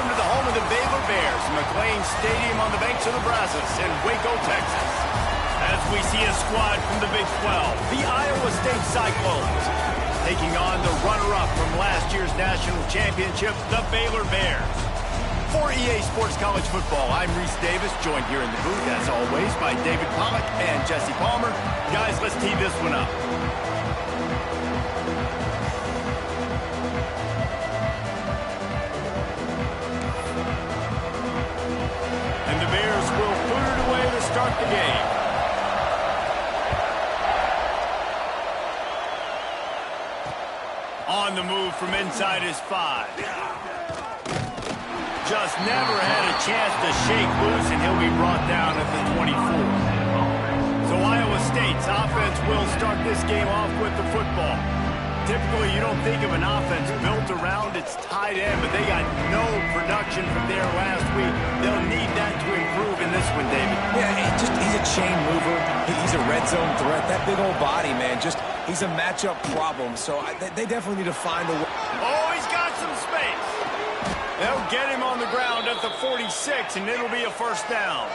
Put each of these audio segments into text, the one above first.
welcome to the home of the Baylor Bears, McLean Stadium on the banks of the Brazos in Waco, Texas. As we see a squad from the Big 12, the Iowa State Cyclones, taking on the runner-up from last year's national championship, the Baylor Bears. For EA Sports College Football, I'm Reese Davis, joined here in the booth, as always, by David Pollack and Jesse Palmer. Guys, let's tee this one up. And the Bears will put it away to start the game. On the move from inside his 5. Just never had a chance to shake loose, and he'll be brought down at the 24. So Iowa State's offense will start this game off with the football. Typically, you don't think of an offense built around its tight end, but they got no production from there last week. They'll need that to improve in this one, David. Yeah, he's a chain mover. He's a red zone threat. That big old body, man, he's a matchup problem. So they definitely need to find a way. Oh, he's got some space. They'll get him on the ground at the 46, and it'll be a first down.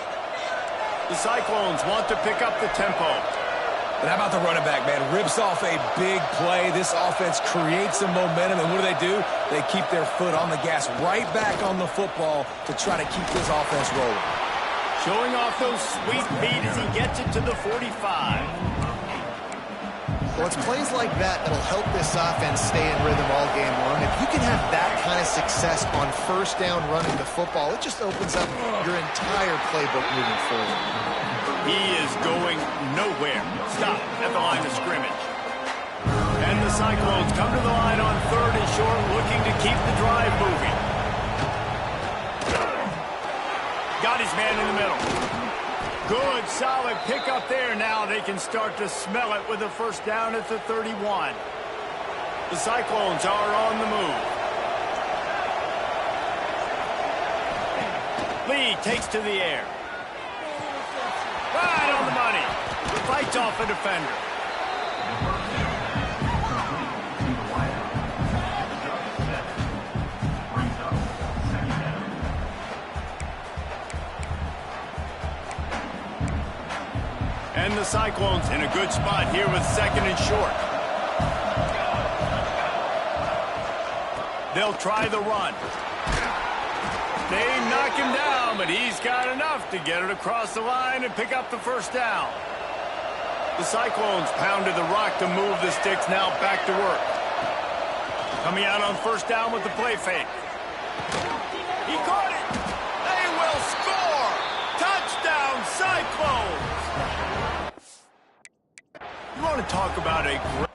The Cyclones want to pick up the tempo. But how about the running back, man? Rips off a big play. This offense creates some momentum, and what do? They keep their foot on the gas, right back on the football to try to keep this offense rolling. Showing off those sweet feet as he gets it to the 45. Well, it's plays like that that'll help this offense stay in rhythm all game long. If you can have that kind of success on first down running the football, it just opens up your entire playbook moving forward. He is going nowhere. Stop at the line of scrimmage. And the Cyclones come to the line on 3rd and short, looking to keep the drive moving. Got his man in the middle. Good, solid pickup there. Now they can start to smell it with a first down at the 31. The Cyclones are on the move. Lee takes to the air. Right on the money. Fights off a defender. And the Cyclones in a good spot here with 2nd and short. They'll try the run. They knock him down, but he's got enough to get it across the line and pick up the first down. The Cyclones pounded the rock to move the sticks, now back to work. Coming out on first down with the play fake. He caught it. They will score. Touchdown, Cyclones. You want to talk about a great...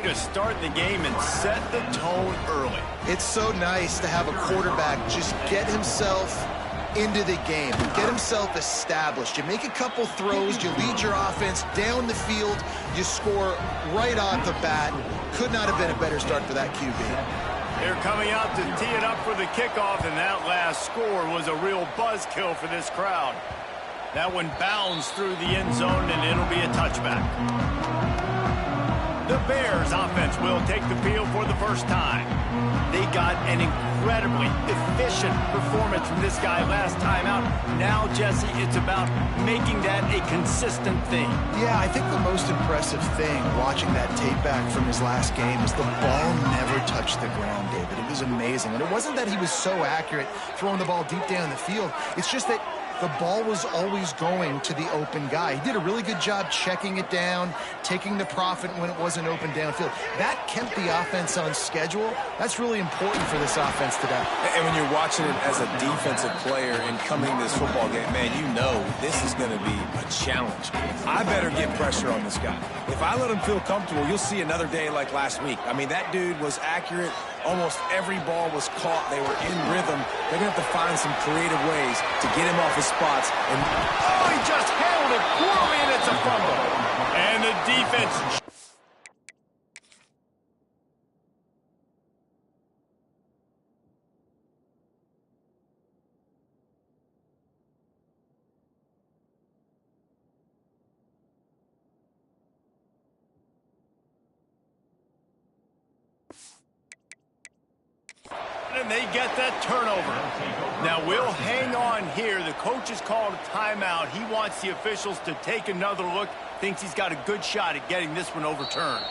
to start the game and set the tone early. It's so nice to have a quarterback just get himself into the game, get himself established. You make a couple throws, you lead your offense down the field, you score right off the bat. Could not have been a better start for that QB. They're coming out to tee it up for the kickoff, and that last score was a real buzzkill for this crowd. That one bounds through the end zone, and it'll be a touchback. The Bears offense will take the field for the first time. They got an incredibly efficient performance from this guy last time out. Now, Jesse, it's about making that a consistent thing. Yeah, I think the most impressive thing watching that tape back from his last game is the ball never touched the ground, David. It was amazing. And it wasn't that he was so accurate throwing the ball deep down the field. It's just that the ball was always going to the open guy. He did a really good job checking it down, taking the profit when it wasn't open downfield. That kept the offense on schedule. That's really important for this offense today. And when you're watching it as a defensive player and coming to this football game, man, you know this is going to be a challenge. I better get pressure on this guy. If I let him feel comfortable, you'll see another day like last week. I mean, that dude was accurate. Almost every ball was caught. They were in rhythm. They're going to have to find some creative ways to get him off his spots. And oh, he just handled it poorly, and it's a fumble. And the defense... And they get that turnover. Now we'll hang on here. The coach has called a timeout. He wants the officials to take another look. Thinks he's got a good shot at getting this one overturned.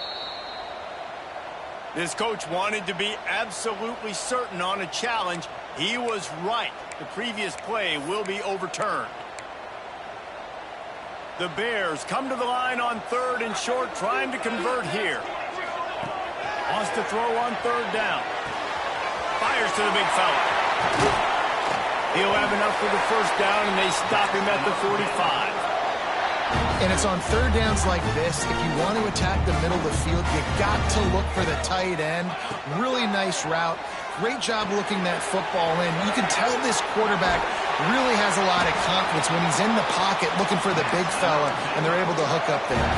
This coach wanted to be absolutely certain on a challenge. He was right. The previous play will be overturned. The Bears come to the line on 3rd and short, trying to convert here. Wants to throw on 3rd down. Fires to the big fella. He'll have enough for the 1st down, and they stop him at the 45. And it's on 3rd downs like this. If you want to attack the middle of the field, you got to look for the tight end. Really nice route. Great job looking that football in. You can tell this quarterback really has a lot of confidence when he's in the pocket looking for the big fella, and they're able to hook up there.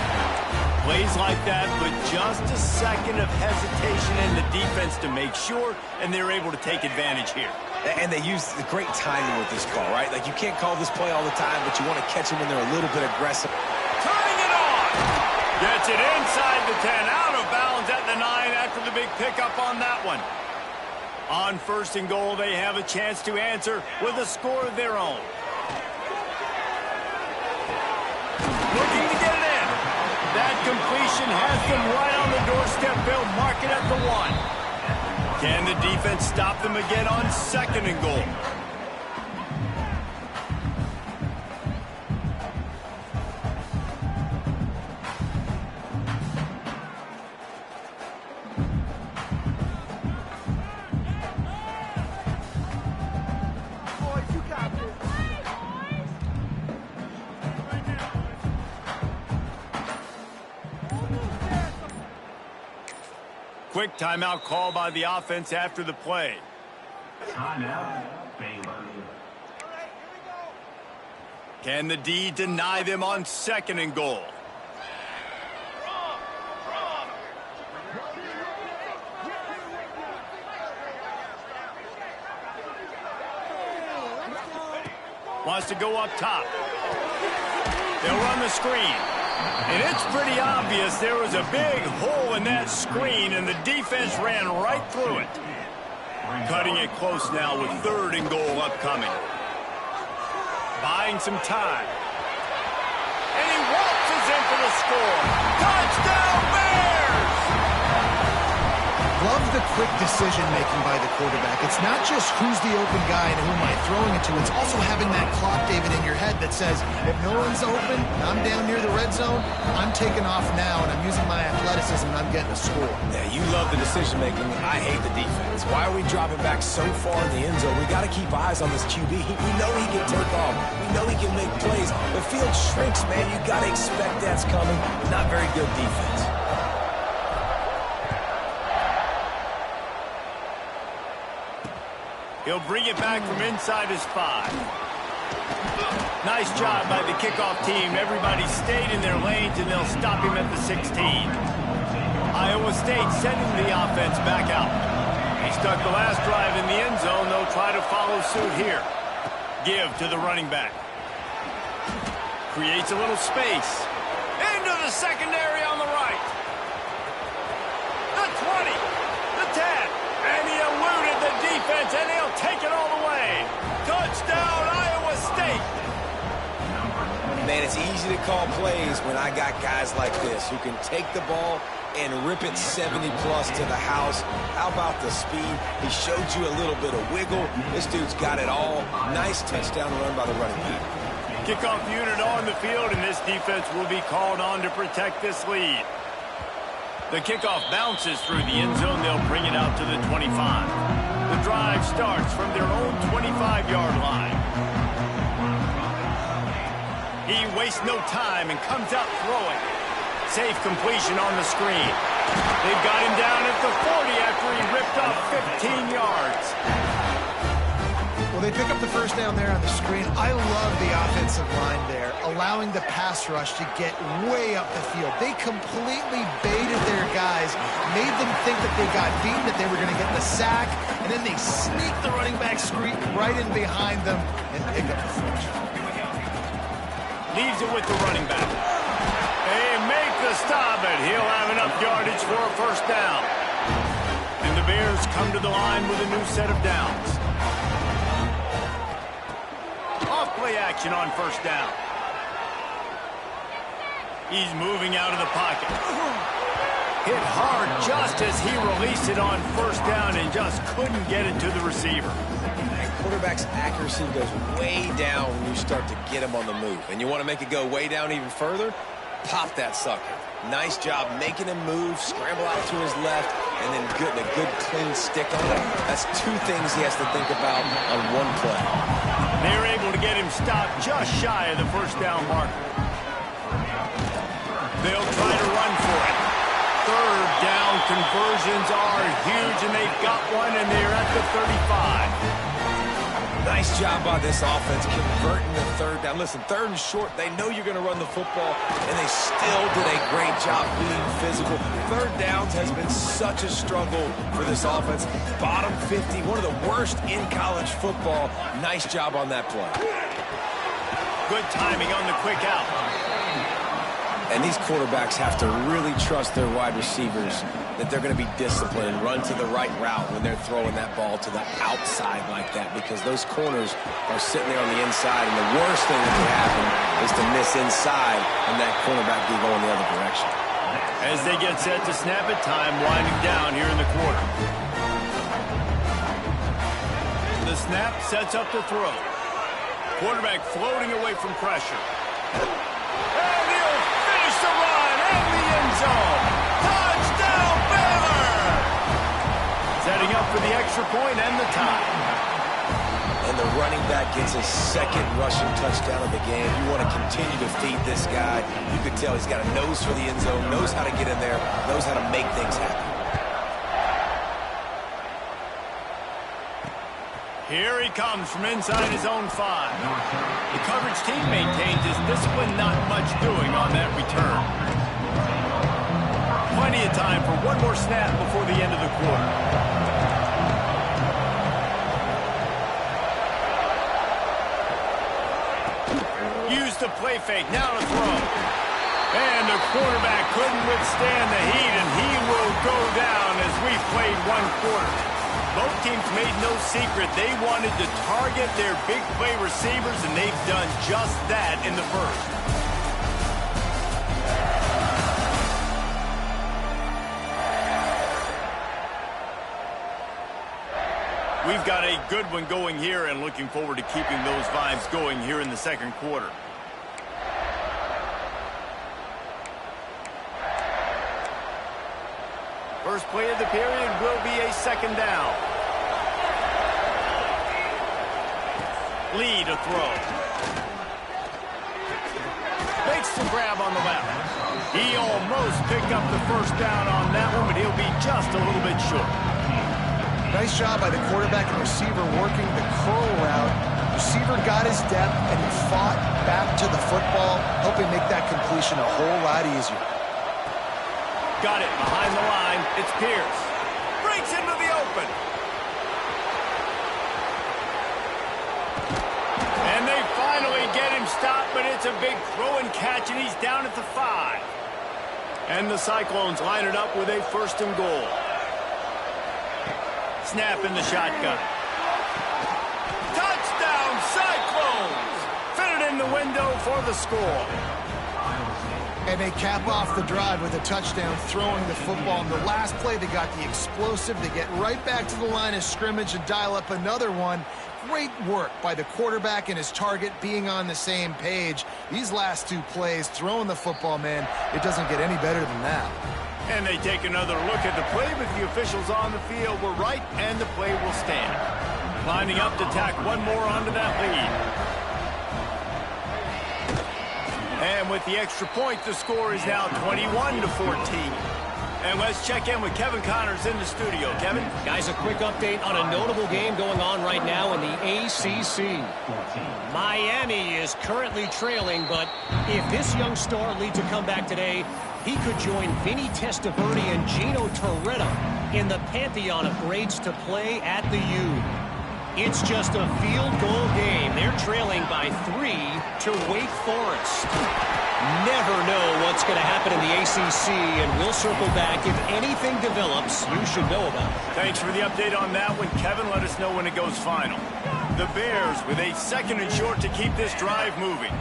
Plays like that, but just a second of hesitation in the defense to make sure, and they're able to take advantage here. And they use the great timing with this call, right? Like, you can't call this play all the time, but you want to catch them when they're a little bit aggressive. Turning it on! Gets it inside the 10, out of bounds at the 9 after the big pickup on that one. On 1st and goal, they have a chance to answer with a score of their own. Looking to get it in. That completion has them right on the doorstep. They'll mark it at the 1. Can the defense stop them again on 2nd and goal? Quick timeout call by the offense after the play. Can the D deny them on 2nd and goal? Wants to go up top. They'll run the screen. And it's pretty obvious there was a big hole in that screen, and the defense ran right through it. Cutting it close now with 3rd and goal upcoming. Buying some time. And he waltzes in for the score. Touchdown, Bears! Love the quick decision-making by the quarterback. It's not just who's the open guy and who am I throwing it to. It's also having that clock, David, in your head that says, if no one's open, I'm down near the red zone, I'm taking off now, and I'm using my athleticism, and I'm getting a score. Yeah, you love the decision-making. I hate the defense. Why are we dropping back so far in the end zone? We got to keep eyes on this QB. We know he can take off. We know he can make plays. The field shrinks, man. You got to expect that's coming. Not very good defense. He'll bring it back from inside his 5. Nice job by the kickoff team. Everybody stayed in their lanes, and they'll stop him at the 16. Iowa State sending the offense back out. He stuck the last drive in the end zone. They'll try to follow suit here. Give to the running back. Creates a little space. Into the secondary on the right. The 20. The 10. And he eluded the defense, and he'll take it all the way. Touchdown, Iowa State. Man, it's easy to call plays when I got guys like this who can take the ball and rip it 70-plus to the house. How about the speed? He showed you a little bit of wiggle. This dude's got it all. Nice touchdown run by the running back. Kickoff unit on the field, and this defense will be called on to protect this lead. The kickoff bounces through the end zone. They'll bring it out to the 25. The drive starts from their own 25-yard line. He wastes no time and comes out throwing. Safe completion on the screen. They've got him down at the 40 after he ripped off 15 yards. Well, they pick up the 1st down there on the screen. I love the offensive line there, allowing the pass rush to get way up the field. They completely baited their guys, made them think that they got beaten, that they were going to get the sack, and then they sneak the running back screen right in behind them and pick up the first. Leaves it with the running back. They make the stop, and he'll have enough yardage for a 1st down. And the Bears come to the line with a new set of downs. Off play action on first down. He's moving out of the pocket. Hit hard just as he released it on first down and just couldn't get it to the receiver. Quarterback's accuracy goes way down when you start to get him on the move. And you want to make it go way down even further? Pop that sucker. Nice job making him move, scramble out to his left, and then getting a good clean stick on it. That's two things he has to think about on one play. They're able to get him stopped just shy of the first down marker. They'll try to run for it. Third down conversions are huge, and they've got one, and they're at the 35. Nice job by this offense converting the third down. Listen, third and short, they know you're going to run the football, and they still did a great job being physical. Third downs has been such a struggle for this offense. Bottom 50, one of the worst in college football. Nice job on that play. Good timing on the quick out. And these quarterbacks have to really trust their wide receivers that they're going to be disciplined and run to the right route when they're throwing that ball to the outside like that, because those corners are sitting there on the inside, and the worst thing that can happen is to miss inside and that cornerback be going the other direction. As they get set to snap it, time winding down here in the quarter. The snap sets up the throw. Quarterback floating away from pressure. And he'll finish the run in the end zone. Touchdown, Baylor! Setting up for the extra point and the tie. And the running back gets his second rushing touchdown of the game. You want to continue to feed this guy. You can tell he's got a nose for the end zone, knows how to get in there, knows how to make things happen. Here he comes from inside his own 5. The coverage team maintains his discipline, not much doing on that return. Plenty of time for one more snap before the end of the quarter. Use the play fake, now to throw. And the quarterback couldn't withstand the heat, and he will go down as we played one quarter. Both teams made no secret they wanted to target their big play receivers, and they've done just that in the first. We've got a good one going here, and looking forward to keeping those vibes going here in the second quarter. First play of the period will be a second down. Lee to throw. Makes the grab on the left. He almost picked up the first down on that one, but he'll be just a little bit short. Nice job by the quarterback and receiver working the curl route. Receiver got his depth and he fought back to the football, helping make that completion a whole lot easier. Got it behind the line. It's Pierce. Breaks into the open. And they finally get him stopped, but it's a big throw and catch, and he's down at the 5. And the Cyclones line it up with a first and goal. Snap in the shotgun. Touchdown, Cyclones! Fit it in the window for the score. And they cap off the drive with a touchdown, throwing the football. In the last play, they got the explosive. They get right back to the line of scrimmage and dial up another one. Great work by the quarterback and his target being on the same page. These last two plays, throwing the football, man, it doesn't get any better than that. And they take another look at the play, but the officials on the field were right, and the play will stand. Lining up to tack one more onto that lead. And with the extra point, the score is now 21-14. And let's check in with Kevin Connors in the studio. Kevin? Guys, a quick update on a notable game going on right now in the ACC. Miami is currently trailing, but if this young star leads a comeback today, he could join Vinny Testaverde and Gino Torretta in the pantheon of greats to play at the U. It's just a field goal game. They're trailing by 3 to Wake Forest. Never know what's going to happen in the ACC, and we'll circle back. If anything develops, you should know about it. Thanks for the update on that one, Kevin. Let us know when it goes final. The Bears with a 2nd and short to keep this drive moving.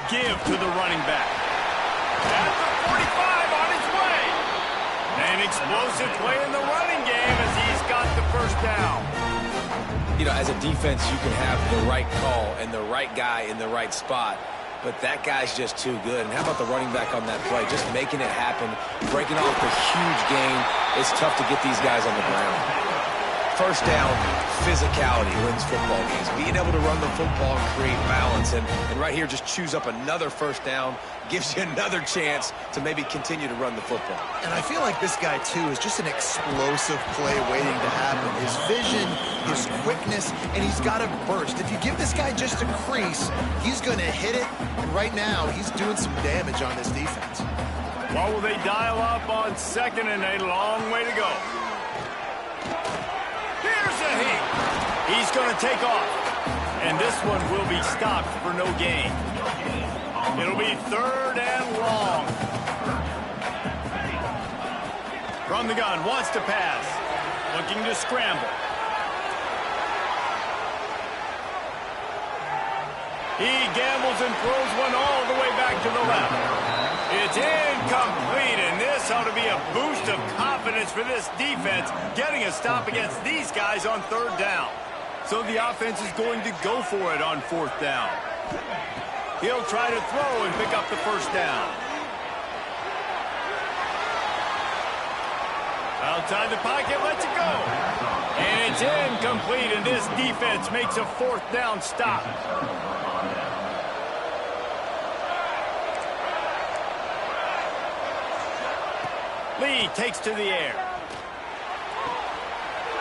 Give to the running back. At the 45 on his way. An explosive play in the running game as he's got the first down. You know, as a defense, you can have the right call and the right guy in the right spot, but that guy's just too good. And how about the running back on that play? Just making it happen, breaking off the huge gain. It's tough to get these guys on the ground. First down, physicality wins football games. Being able to run the football and create balance. And right here, just choose up another first down, gives you another chance to maybe continue to run the football. And I feel like this guy, too, is just an explosive play waiting to happen. His vision, his quickness, and he's got a burst. If you give this guy just a crease, he's going to hit it. And right now, he's doing some damage on this defense. What will they dial up on 2nd and a long way to go? Here's a hit. He's going to take off. And this one will be stopped for no gain. It'll be 3rd and long. From the gun, wants to pass. Looking to scramble. He gambles and throws one all the way back to the left. It's incomplete, and this ought to be a boost of confidence for this defense, getting a stop against these guys on 3rd down. So the offense is going to go for it on 4th down. He'll try to throw and pick up the first down. Outside the pocket, lets it go. And it's incomplete, and this defense makes a 4th down stop. Lee takes to the air.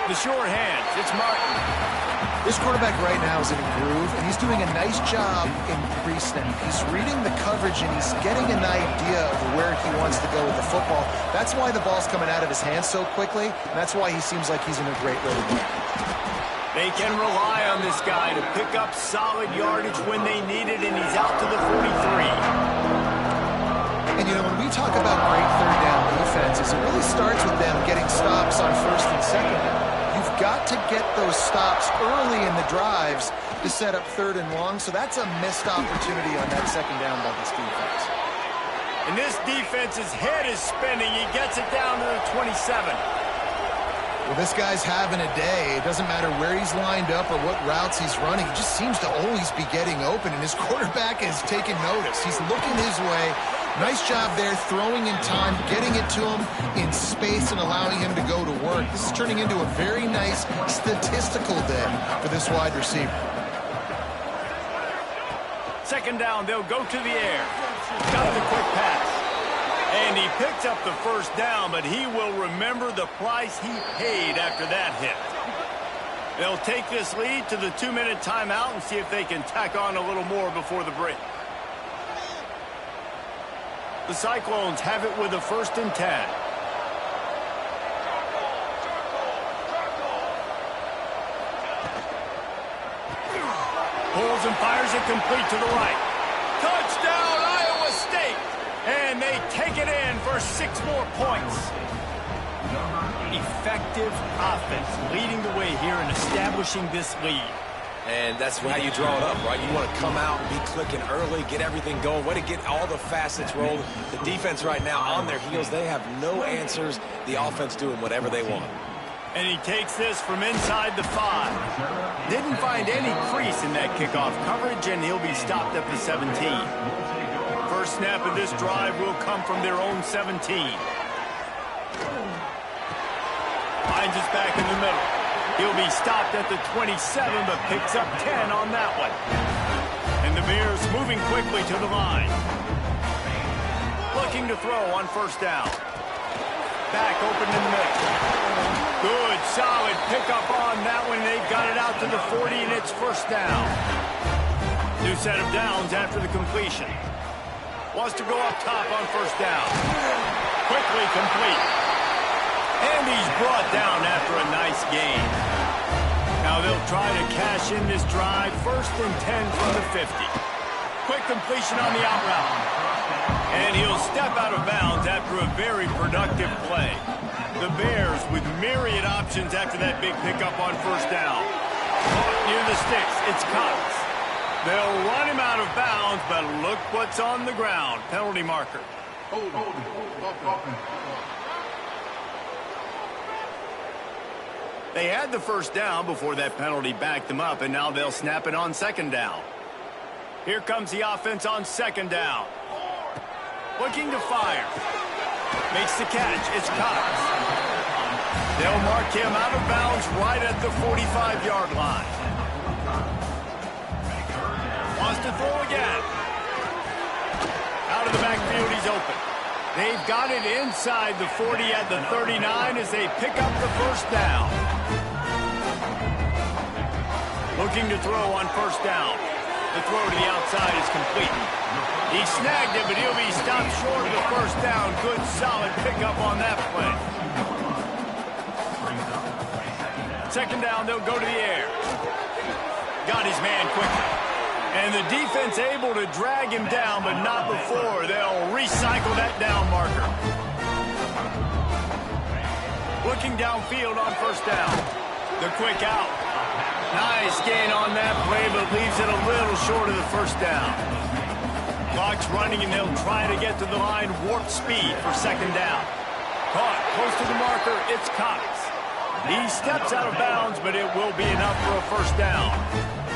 The short hands, it's Martin. This quarterback right now is in a groove, and he's doing a nice job in pre-snap. He's reading the coverage, and he's getting an idea of where he wants to go with the football. That's why the ball's coming out of his hands so quickly, and that's why he seems like he's in a great rhythm. They can rely on this guy to pick up solid yardage when they need it, and he's out to the 43. And, you know, when we talk about great 3rd down defenses, it really starts with them getting stops on 1st and 2nd down. You've got to get those stops early in the drives to set up 3rd and long, so that's a missed opportunity on that 2nd down by this defense. And this defense's head is spinning. He gets it down to the 27. Well, this guy's having a day. It doesn't matter where he's lined up or what routes he's running. He just seems to always be getting open, and his quarterback is taking notice. He's looking his way. Nice job there, throwing in time, getting it to him in space and allowing him to go to work. This is turning into a very nice statistical day for this wide receiver. 2nd down, they'll go to the air. Got the quick pass. And he picks up the first down, but he will remember the price he paid after that hit. They'll take this lead to the 2-minute timeout and see if they can tack on a little more before the break. The Cyclones have it with a 1st and 10. Pulls and fires it complete to the right. Touchdown, Iowa State! And they take it in for 6 more points. Effective offense leading the way here and establishing this lead. And that's how you draw it up, right? You want to come out and be clicking early, get everything going, way to get all the facets rolled. The defense right now on their heels, they have no answers. The offense doing whatever they want. And he takes this from inside the 5. Didn't find any crease in that kickoff coverage, and he'll be stopped at the 17. First snap of this drive will come from their own 17. Finds us back in the middle. He'll be stopped at the 27, but picks up 10 on that one. And the Bears moving quickly to the line. Looking to throw on 1st down. Back open in the middle. Good, solid pickup on that one. They've got it out to the 40, and it's 1st down. New set of downs after the completion. Wants to go up top on 1st down. Quickly complete. And he's brought down after a nice gain. Now they'll try to cash in this drive. 1st and 10 from the 50. Quick completion on the out route. And he'll step out of bounds after a very productive play. The Bears with myriad options after that big pickup on first down. Caught near the sticks. It's Cox. They'll run him out of bounds, but look what's on the ground. Penalty marker. They had the first down before that penalty backed them up, and now they'll snap it on second down. Here comes the offense on second down. Looking to fire. Makes the catch. It's Cox. They'll mark him out of bounds right at the 45-yard line. Wants to throw again. Out of the backfield, he's open. They've got it inside the 40 at the 39 as they pick up the first down. Looking to throw on first down. The throw to the outside is complete. He snagged it, but he'll be stopped short of the first down. Good, solid pickup on that play. Second down, they'll go to the air. Got his man quickly. And the defense able to drag him down, but not before. They'll recycle that down marker. Looking downfield on first down. The quick out. Nice gain on that play, but leaves it a little short of the first down. Clock's running, and they'll try to get to the line warp speed for second down. Caught close to the marker. It's Cox. He steps out of bounds, but it will be enough for a first down.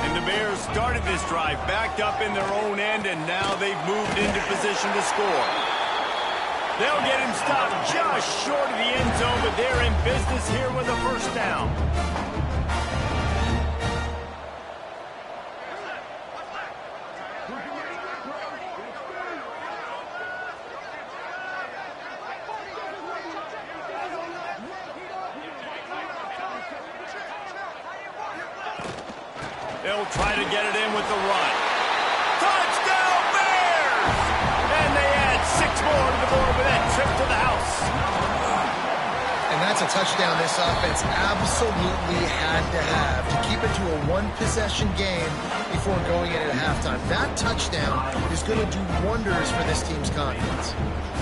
And the Bears started this drive backed up in their own end, and now they've moved into position to score. They'll get him stopped just short of the end zone, but they're in business here with a first down. They'll try to get it in with the run. Touchdown, Bears! And they add 6 more to the board with that trip to the house. And that's a touchdown this offense absolutely had to have to keep it to a one-possession game before going in at halftime. That touchdown is going to do wonders for this team's confidence.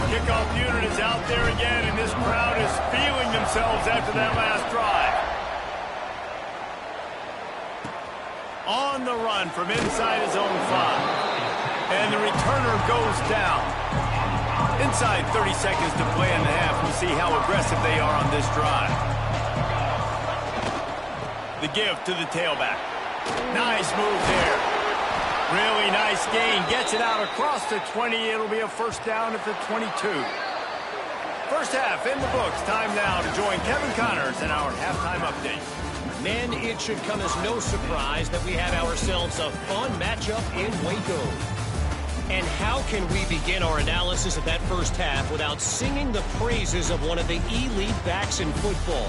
Kickoff unit is out there again, and this crowd is feeling themselves after that last drive. On the run from inside his own 5. And the returner goes down. Inside 30 seconds to play in the half. We'll see how aggressive they are on this drive. The give to the tailback. Nice move there. Really nice gain. Gets it out across the 20. It'll be a first down at the 22. First half in the books. Time now to join Kevin Connors in our halftime update. Men, it should come as no surprise that we have ourselves a fun matchup in Waco. And how can we begin our analysis of that first half without singing the praises of one of the elite backs in football?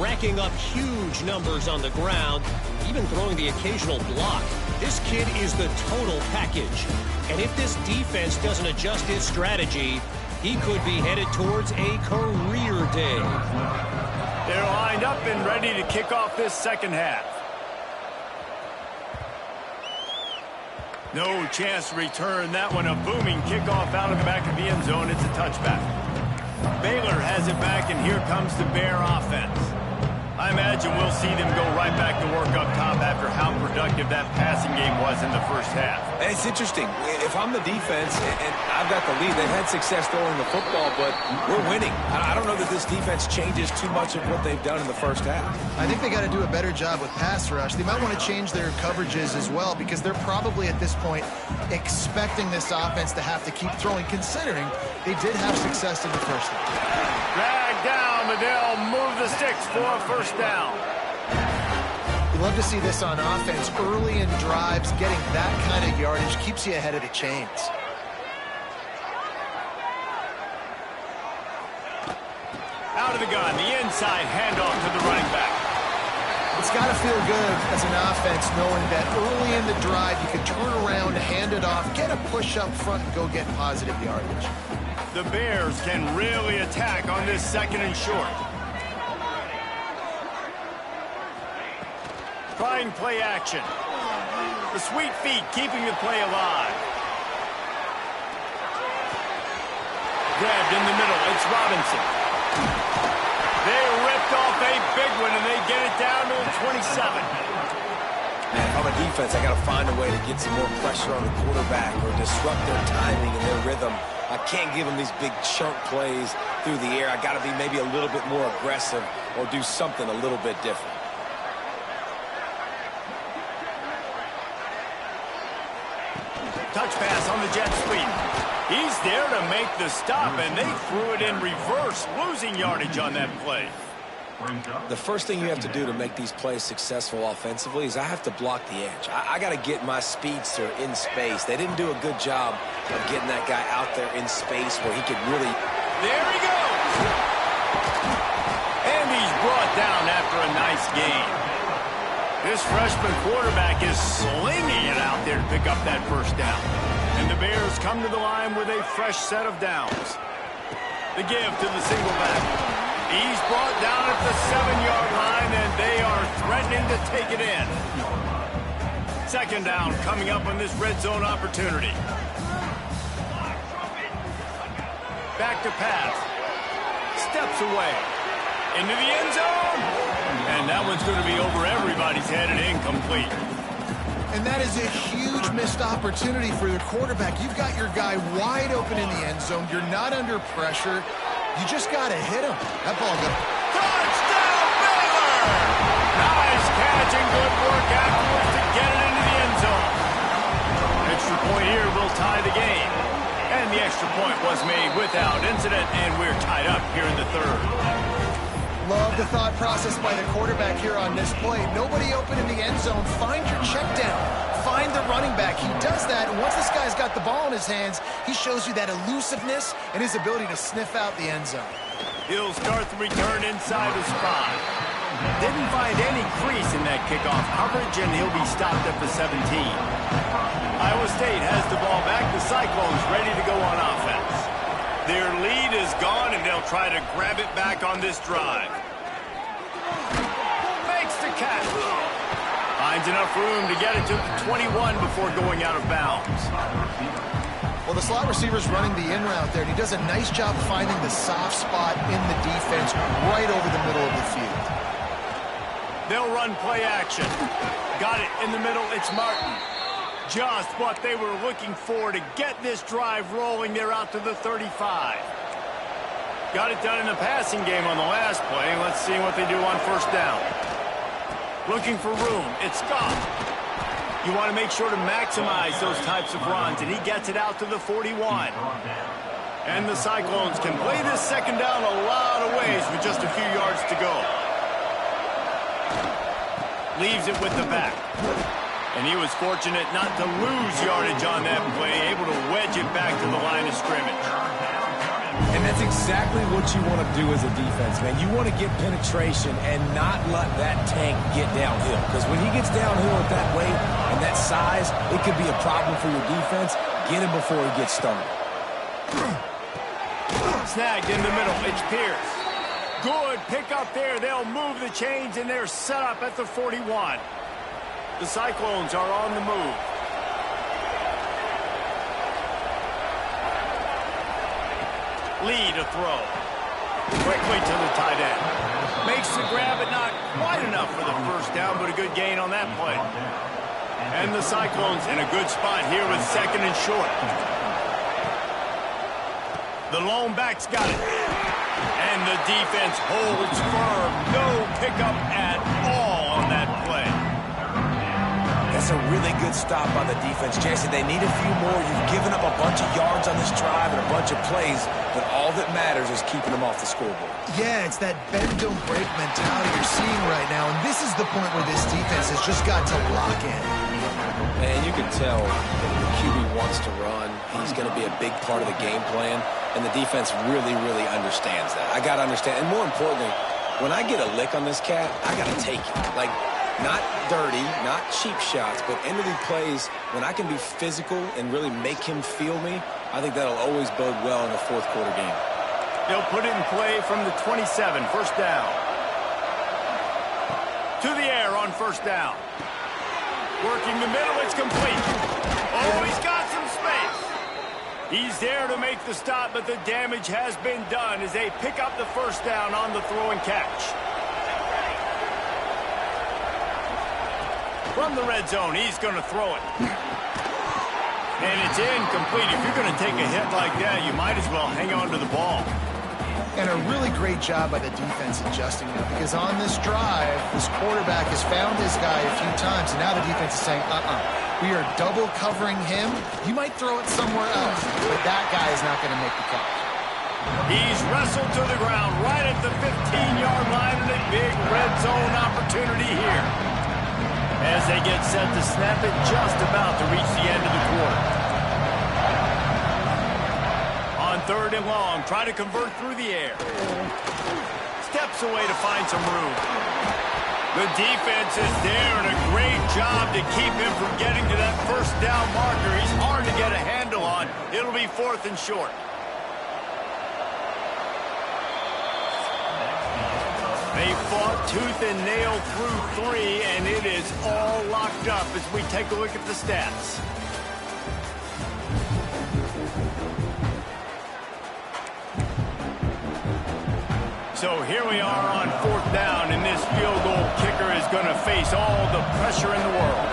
Racking up huge numbers on the ground, even throwing the occasional block. This kid is the total package. And if this defense doesn't adjust his strategy, he could be headed towards a career day. They're lined up and ready to kick off this second half. No chance to return that one. A booming kickoff out of the back of the end zone. It's a touchback. Baylor has it back, and here comes the Bear offense. I imagine we'll see them go right back to work up top after how productive that passing game was in the first half. And it's interesting. If I'm the defense and I've got the lead, they've had success throwing the football, but we're winning. I don't know that this defense changes too much of what they've done in the first half. I think they got to do a better job with pass rush. They might want to change their coverages as well because they're probably at this point expecting this offense to have to keep throwing, considering they did have success in the first half. Dragged down, but they'll move the sticks for a first down. You love to see this on offense. Early in drives, getting that kind of yardage keeps you ahead of the chains. Out of the gun, the inside handoff to the running back. It's got to feel good as an offense knowing that early in the drive you can turn around, hand it off, get a push up front, and go get positive yardage. The Bears can really attack on this second and short. trying play action. The sweet feet keeping the play alive. Grabbed in the middle. It's Robinson. They ripped off a big one, and they get it down to the 27. Man, if I'm a defense, I got to find a way to get some more pressure on the quarterback or disrupt their timing and their rhythm. I can't give them these big chunk plays through the air. I got to be maybe a little bit more aggressive or do something a little bit different. Touch pass on the jet sweep. He's there to make the stop, and they threw it in reverse, losing yardage on that play. The first thing you have to do to make these plays successful offensively is I have to block the edge. I got to get my speedster in space. They didn't do a good job of getting that guy out there in space where he could really... There he goes! And he's brought down after a nice gain. This freshman quarterback is slinging it out there to pick up that first down. And the Bears come to the line with a fresh set of downs. The give to the single back. He's brought down at the 7-yard line, and they are threatening to take it in. Second down coming up on this red zone opportunity. Back to pass. Steps away. Into the end zone. And that one's going to be over everybody's head and incomplete. And that is a huge missed opportunity for your quarterback. You've got your guy wide open in the end zone. You're not under pressure. You just got to hit him. That ball got... Touchdown, Baylor! Nice catch and good work afterwards to get it into the end zone. Extra point here will tie the game. And the extra point was made without incident, and we're tied up here in the third. Love the thought process by the quarterback here on this play. Nobody open in the end zone. Find your check down. Find the running back. He does that, and once this guy's got the ball in his hands, he shows you that elusiveness and his ability to sniff out the end zone. He'll start the return inside the spot. Didn't find any crease in that kickoff coverage, and he'll be stopped at the 17. Iowa State has the ball back. The Cyclones ready to go on offense. Their lead is gone, and they'll try to grab it back on this drive. Makes the catch. Finds enough room to get it to the 21 before going out of bounds. Well, the slot receiver's running the in route there, and he does a nice job finding the soft spot in the defense right over the middle of the field. They'll run play action. Got it in the middle. It's Martin. Just what they were looking for to get this drive rolling. They're out to the 35. Got it done in the passing game on the last play. Let's see what they do on first down. Looking for room. It's Scott. You want to make sure to maximize those types of runs, and he gets it out to the 41. And the Cyclones can play this second down a lot of ways with just a few yards to go. Leaves it with the back. And he was fortunate not to lose yardage on that play, able to wedge it back to the line of scrimmage. And that's exactly what you want to do as a defense, man. You want to get penetration and not let that tank get downhill. Because when he gets downhill at that weight and that size, it could be a problem for your defense. Get him before he gets started. Snagged in the middle. It's Pierce. Good pick up there. They'll move the chains, and they're set up at the 41. The Cyclones are on the move. Lead a throw. Quickly to the tight end. Makes the grab, but not quite enough for the first down, but a good gain on that play. And the Cyclones in a good spot here with second and short. The lone back's got it. And the defense holds firm. No pickup at all on that play. That's a really good stop by the defense, Jason. They need a few more. You've given up a bunch of yards on this drive and a bunch of plays, but all that matters is keeping them off the scoreboard. Yeah, it's that bend, don't break mentality you're seeing right now, and this is the point where this defense has just got to lock in. Man, you can tell the QB wants to run. He's going to be a big part of the game plan, and the defense really, really understands that. I got to understand, and more importantly, when I get a lick on this cat, I got to take it. Like, not dirty, not cheap shots, but end of the plays, when I can be physical and really make him feel me, I think that'll always bode well in a fourth quarter game. They'll put it in play from the 27, first down. To the air on first down. Working the middle, it's complete. Oh, he's got some space. He's there to make the stop, but the damage has been done as they pick up the first down on the throw and catch. From the red zone, he's going to throw it. And it's incomplete. If you're going to take a hit like that, you might as well hang on to the ball. And a really great job by the defense adjusting now, because on this drive, this quarterback has found his guy a few times, and now the defense is saying, we are double covering him. You might throw it somewhere else, but that guy is not going to make the catch. He's wrestled to the ground right at the 15-yard line, and a big red zone opportunity here. As they get set to snap it, just about to reach the end of the quarter. On third and long, try to convert through the air. Steps away to find some room. The defense is there, and a great job to keep him from getting to that first down marker. He's hard to get a handle on. It'll be fourth and short. They fought tooth and nail through 3, and it is all locked up as we take a look at the stats. So here we are on fourth down, and this field goal kicker is going to face all the pressure in the world.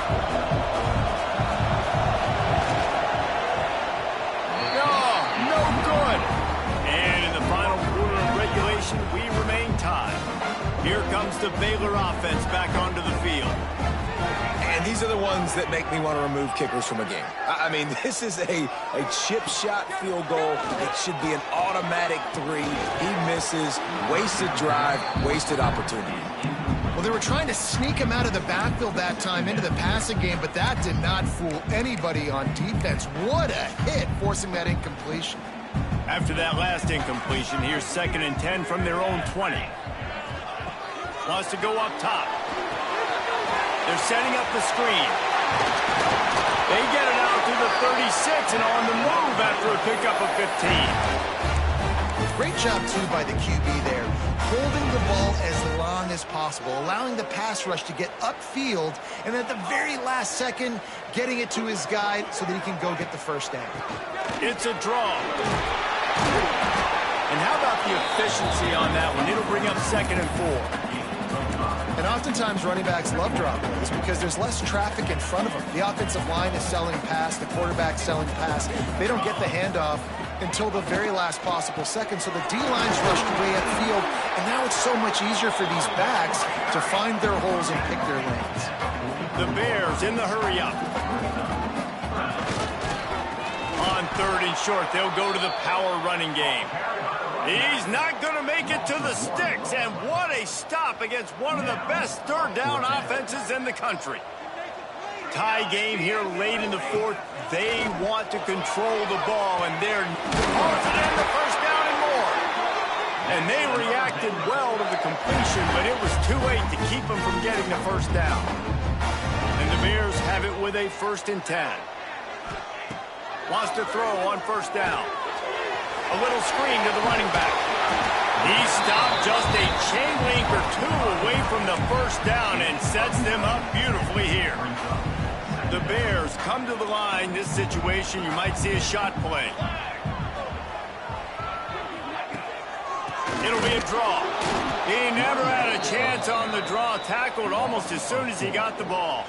No good. And in the final quarter of regulation, we remain tied. Here comes the Baylor offense back onto the field. And these are the ones that make me want to remove kickers from a game. I mean, this is a chip shot field goal. It should be an automatic 3. He misses. Wasted drive, wasted opportunity. Well, they were trying to sneak him out of the backfield that time into the passing game, but that did not fool anybody on defense. What a hit, forcing that incompletion. After that last incompletion, here's 2nd and 10 from their own 20. Wants to go up top. They're setting up the screen. They get it out to the 36 and on the move after a pickup of 15. Great job, too, by the QB there. Holding the ball as long as possible, allowing the pass rush to get upfield, and at the very last second, getting it to his guy so that he can go get the first down. It's a draw. And how about the efficiency on that one? It'll bring up 2nd and 4. And oftentimes running backs love drop plays because there's less traffic in front of them. The offensive line is selling pass, the quarterback's selling pass. They don't get the handoff until the very last possible second, so the D-line's rushed way upfield, and now it's so much easier for these backs to find their holes and pick their lanes. The Bears in the hurry up. On third and short, they'll go to the power running game. He's not going to make it to the sticks, and what a stop against one of the best third down offenses in the country. Tie game here late in the fourth. They want to control the ball, and they're positive the first down and more. And they reacted well to the completion, but it was too late to keep them from getting the first down. And the Bears have it with a 1st and 10. Wants to throw on first down. A little screen to the running back. He stopped just a chain link or 2 away from the first down and sets them up beautifully here. The Bears come to the line. This situation, you might see a shot play. It'll be a draw. He never had a chance on the draw. Tackled almost as soon as he got the ball.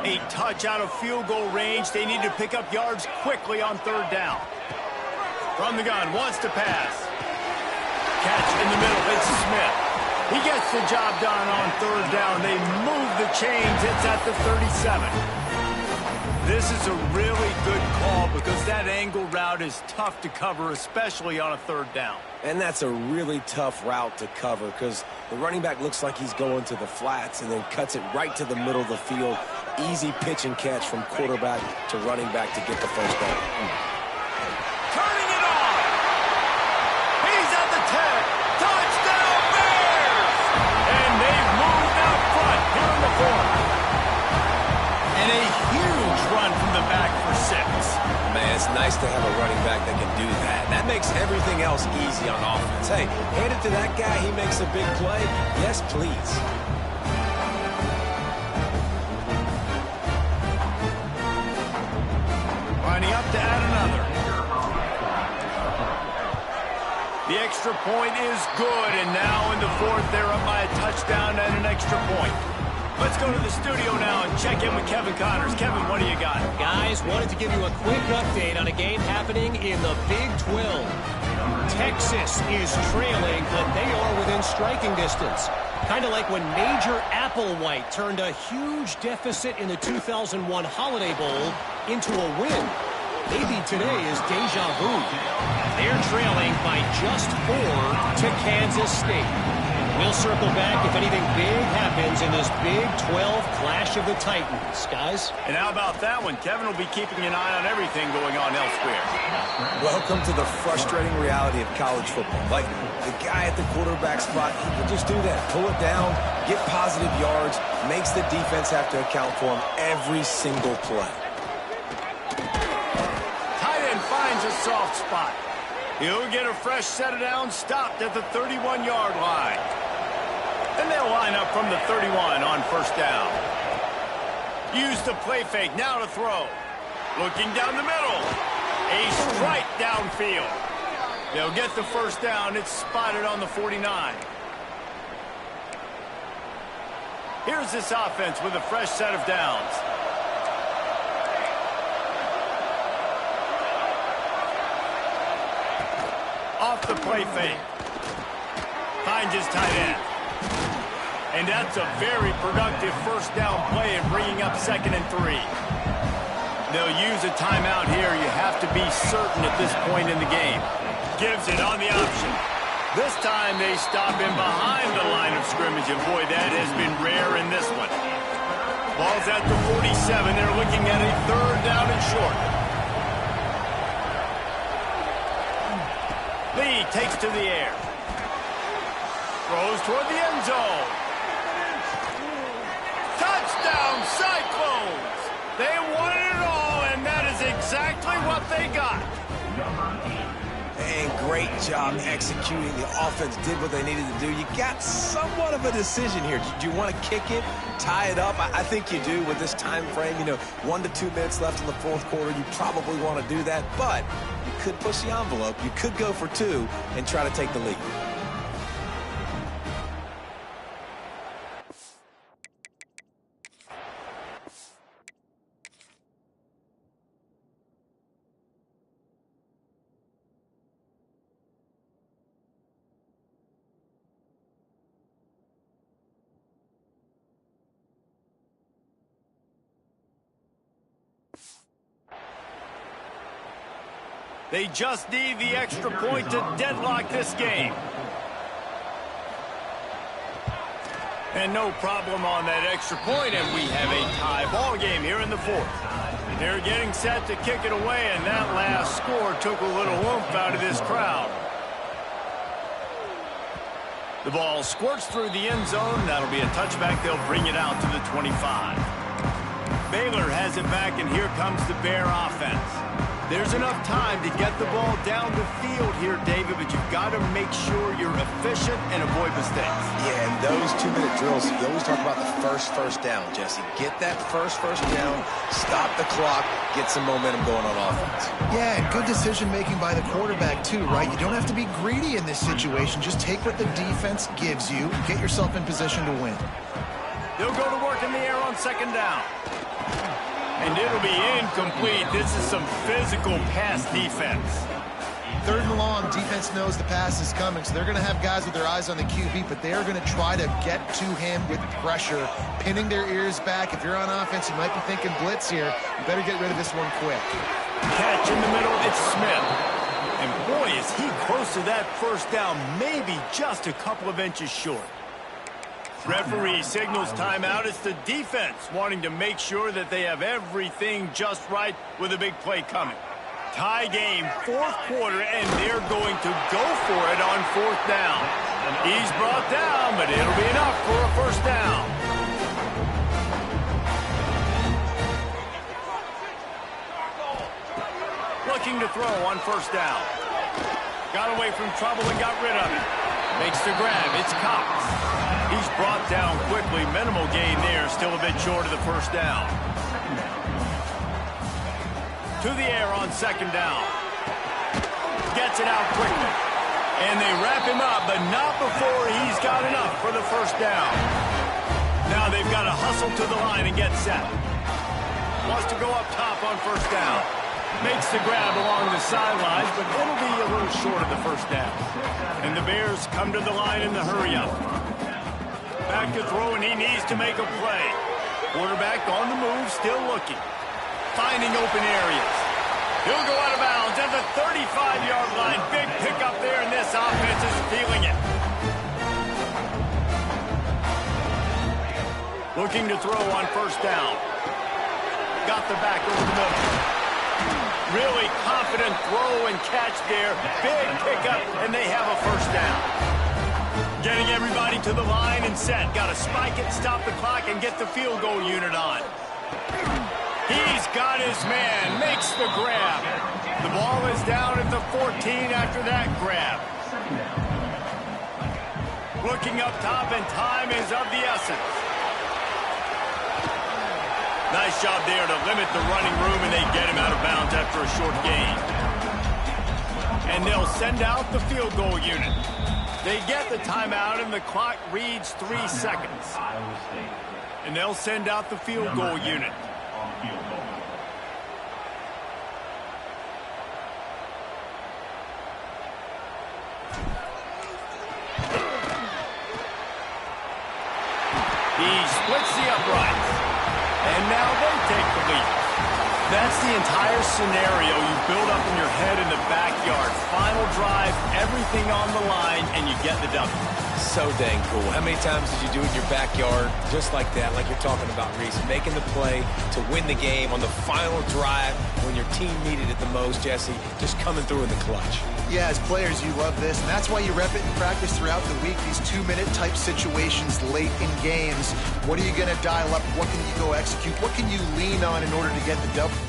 A touch out of field goal range. They need to pick up yards quickly on third down. From the gun, wants to pass. Catch in the middle, it's Smith. He gets the job done on third down. They move the chains, it's at the 37. This is a really good call because that angle route is tough to cover, especially on a third down. And that's a really tough route to cover because the running back looks like he's going to the flats and then cuts it right to the middle of the field. Easy pitch and catch from quarterback to running back to get the first down. Turning it on. He's at the 10. Touchdown Bears! And they've moved out front here in the fourth. And a huge run from the back for 6. Man, it's nice to have a running back that can do that. That makes everything else easy on offense. Hey, hand it to that guy, he makes a big play. Yes, please. extra point is good, and now in the fourth, they're up by a touchdown and an extra point. Let's go to the studio now and check in with Kevin Connors. Kevin, what do you got? Guys, wanted to give you a quick update on a game happening in the Big 12. Texas is trailing, but they are within striking distance. Kind of like when Major Applewhite turned a huge deficit in the 2001 Holiday Bowl into a win. Maybe today is deja vu. They're trailing by just 4 to Kansas State. We'll circle back if anything big happens in this Big 12 Clash of the Titans, guys. And how about that one? Kevin will be keeping an eye on everything going on elsewhere. Welcome to the frustrating reality of college football. Like, the guy at the quarterback spot, he can just do that. Pull it down, get positive yards, makes the defense have to account for him every single play. Tight end finds a soft spot. He'll get a fresh set of downs stopped at the 31-yard line. And they'll line up from the 31 on first down. Use the play fake now to throw. Looking down the middle. A strike downfield. They'll get the first down. It's spotted on the 49. Here's this offense with a fresh set of downs. Off the play fake. Finds his tight end. And that's a very productive first down play in bringing up 2nd and 3. They'll use a timeout here. You have to be certain at this point in the game. Gives it on the option. This time they stop him behind the line of scrimmage. And boy, that has been rare in this one. Ball's at the 47. They're looking at a 3rd down and short. Lee takes to the air. Throws toward the end zone. Touchdown, Cyclones! They wanted it all, and that is exactly what they got. And great job executing. The offense did what they needed to do. You got somewhat of a decision here. Do you want to kick it, tie it up? I think you do with this time frame. 1 to 2 minutes left in the fourth quarter. You probably want to do that, but you could push the envelope. You could go for 2 and try to take the lead. They just need the extra point to deadlock this game. And no problem on that extra point, and we have a tie ball game here in the fourth. They're getting set to kick it away, and that last score took a little oomph out of this crowd. The ball squirts through the end zone. That'll be a touchback. They'll bring it out to the 25. Baylor has it back, and here comes the Bear offense. There's enough time to get the ball down the field here, David, but you've got to make sure you're efficient and avoid mistakes. Yeah, and those 2-minute drills, you always talk about the first down, Jesse. Get that first down, stop the clock, get some momentum going on offense. Yeah, and good decision-making by the quarterback, too, right? You don't have to be greedy in this situation. Just take what the defense gives you and get yourself in position to win. They'll go to work in the air on 2nd down. And it'll be incomplete. This is some physical pass defense. 3rd and long, defense knows the pass is coming, so they're going to have guys with their eyes on the QB, but they're going to try to get to him with pressure, pinning their ears back. If you're on offense, you might be thinking blitz here. You better get rid of this one quick. Catch in the middle, it's Smith. And boy, is he close to that first down, maybe just a couple of inches short. Referee signals timeout. It's the defense wanting to make sure that they have everything just right with a big play coming. Tie game, 4th quarter, and they're going to go for it on 4th down. He's brought down, but it'll be enough for a first down. Looking to throw on first down. Got away from trouble and got rid of it. Makes the grab. It's Cox. He's brought down quickly. Minimal gain there. Still a bit short of the first down. To the air on 2nd down. Gets it out quickly. And they wrap him up, but not before he's got enough for the first down. Now they've got to hustle to the line and get set. Wants to go up top on first down. Makes the grab along the sidelines, but it'll be a little short of the first down. And the Bears come to the line in the hurry-up. Back to throw, and he needs to make a play. Quarterback on the move, still looking. Finding open areas. He'll go out of bounds at the 35-yard line. Big pickup there, and this offense is feeling it. Looking to throw on first down. Got the back over the middle. Really confident throw and catch there. Big pickup, and they have a first down. Getting everybody to the line and set. Got to spike it, stop the clock, and get the field goal unit on. He's got his man, makes the grab. The ball is down at the 14 after that grab. Looking up top, and time is of the essence. Nice job there to limit the running room, and they get him out of bounds after a short gain. And they'll send out the field goal unit. They get the timeout, and the clock reads 3 seconds. And they'll send out the field goal unit. He splits the uprights. And now they take the lead. That's the entire scenario you build up in your head in the backyard. Final drive, everything on the line, and you get the W. So dang cool. How many times did you do it in your backyard just like that, like you're talking about, Reese? Making the play to win the game on the final drive when your team needed it the most, Jesse, just coming through in the clutch. Yeah, as players, you love this, and that's why you rep it in practice throughout the week, these 2-minute type situations late in games. What are you going to dial up? What can you go execute? What can you lean on in order to get the W?